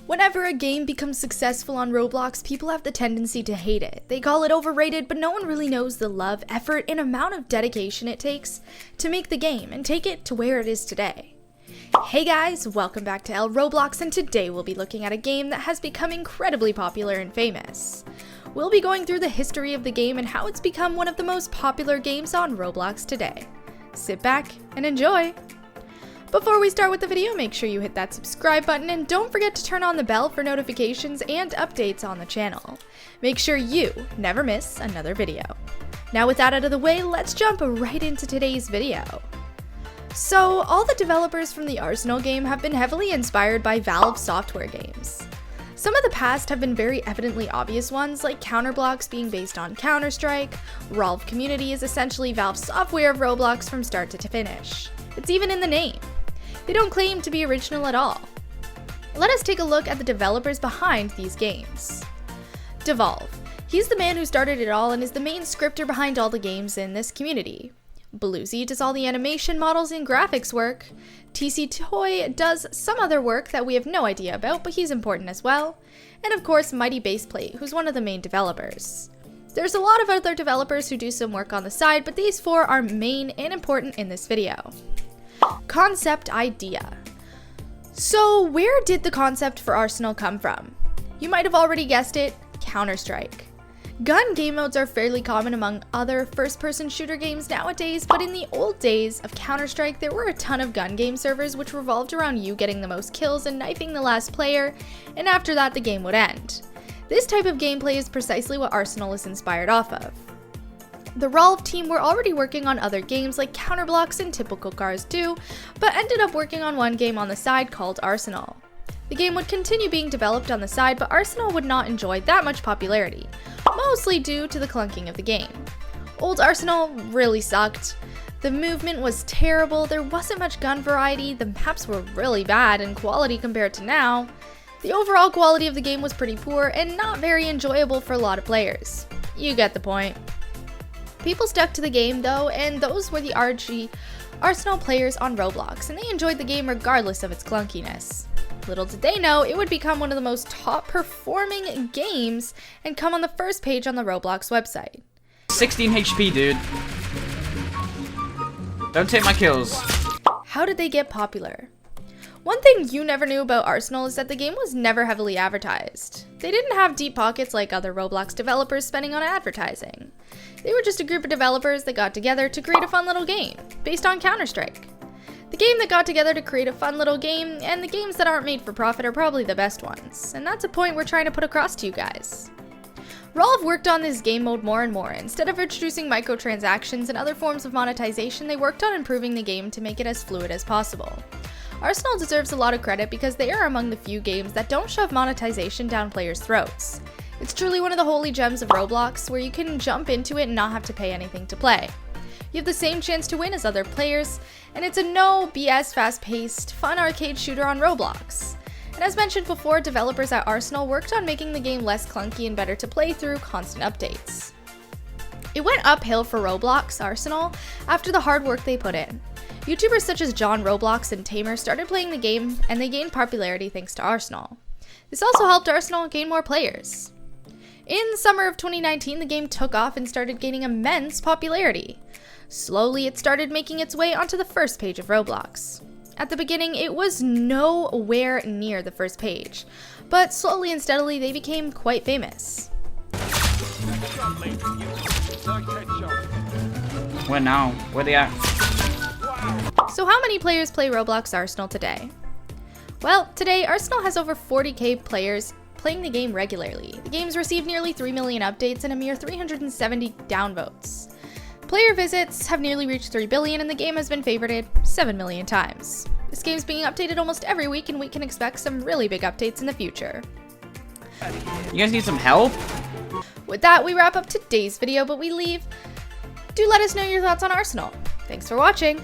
Whenever a game becomes successful on Roblox, people have the tendency to hate it. They call it overrated, but no one really knows the love, effort, and amount of dedication it takes to make the game and take it to where it is today. Hey guys, welcome back to Roblox, and today we'll be looking at a game that has become incredibly popular and famous. We'll be going through the history of the game and how it's become one of the most popular games on Roblox today. Sit back and enjoy! Before we start with the video, make sure you hit that subscribe button and don't forget to turn on the bell for notifications and updates on the channel. Make sure you never miss another video. Now with that out of the way, let's jump right into today's video. So, all the developers from the Arsenal game have been heavily inspired by Valve software games. Some of the past have been very evidently obvious ones, like Counterblox being based on Counter-Strike. Valve Community is essentially Valve's software of Roblox from start to finish. It's even in the name. They don't claim to be original at all. Let us take a look at the developers behind these games. Devolve. He's the man who started it all and is the main scripter behind all the games in this community. Bluesy does all the animation, models, and graphics work. TC Toy does some other work that we have no idea about, but he's important as well. And of course, Mighty Baseplate, who's one of the main developers. There's a lot of other developers who do some work on the side, but these four are main and important in this video. Concept idea. So where did the concept for Arsenal come from? You might have already guessed it, Counter-Strike. Gun game modes are fairly common among other first-person shooter games nowadays, but in the old days of Counter-Strike, there were a ton of gun game servers which revolved around you getting the most kills and knifing the last player, and after that the game would end. This type of gameplay is precisely what Arsenal is inspired off of. The Valve team were already working on other games like Counterblox and Typical Cars 2, but ended up working on one game on the side called Arsenal. The game would continue being developed on the side, but Arsenal would not enjoy that much popularity, mostly due to the clunking of the game. Old Arsenal really sucked. The movement was terrible, there wasn't much gun variety, the maps were really bad in quality compared to now. The overall quality of the game was pretty poor and not very enjoyable for a lot of players. You get the point. People stuck to the game though, and those were the Arsenal players on Roblox, and they enjoyed the game regardless of its clunkiness. Little did they know, it would become one of the most top performing games and come on the first page on the Roblox website. 16 HP, dude. Don't take my kills. How did they get popular? One thing you never knew about Arsenal is that the game was never heavily advertised. They didn't have deep pockets like other Roblox developers spending on advertising. They were just a group of developers that got together to create a fun little game, based on Counter-Strike. The game that got together to create a fun little game, and the games that aren't made for profit are probably the best ones, and that's a point we're trying to put across to you guys. Valve worked on this game mode more and more. Instead of introducing microtransactions and other forms of monetization, they worked on improving the game to make it as fluid as possible. Arsenal deserves a lot of credit because they are among the few games that don't shove monetization down players' throats. It's truly one of the holy gems of Roblox where you can jump into it and not have to pay anything to play. You have the same chance to win as other players, and it's a no BS fast-paced, fun arcade shooter on Roblox. And as mentioned before, developers at Arsenal worked on making the game less clunky and better to play through constant updates. It went uphill for Roblox Arsenal after the hard work they put in. YouTubers such as John Roblox and Tamer started playing the game, and they gained popularity thanks to Arsenal. This also helped Arsenal gain more players. In summer of 2019, the game took off and started gaining immense popularity. Slowly, it started making its way onto the first page of Roblox. At the beginning, it was nowhere near the first page, but slowly and steadily, they became quite famous. Where now? Where they at? So how many players play Roblox Arsenal today? Well, today Arsenal has over 40k players playing the game regularly. The game's received nearly 3 million updates and a mere 370 downvotes. Player visits have nearly reached 3 billion and the game has been favorited 7 million times. This game's being updated almost every week and we can expect some really big updates in the future. You guys need some help? With that, we wrap up today's video, but we leave. Do let us know your thoughts on Arsenal. Thanks for watching.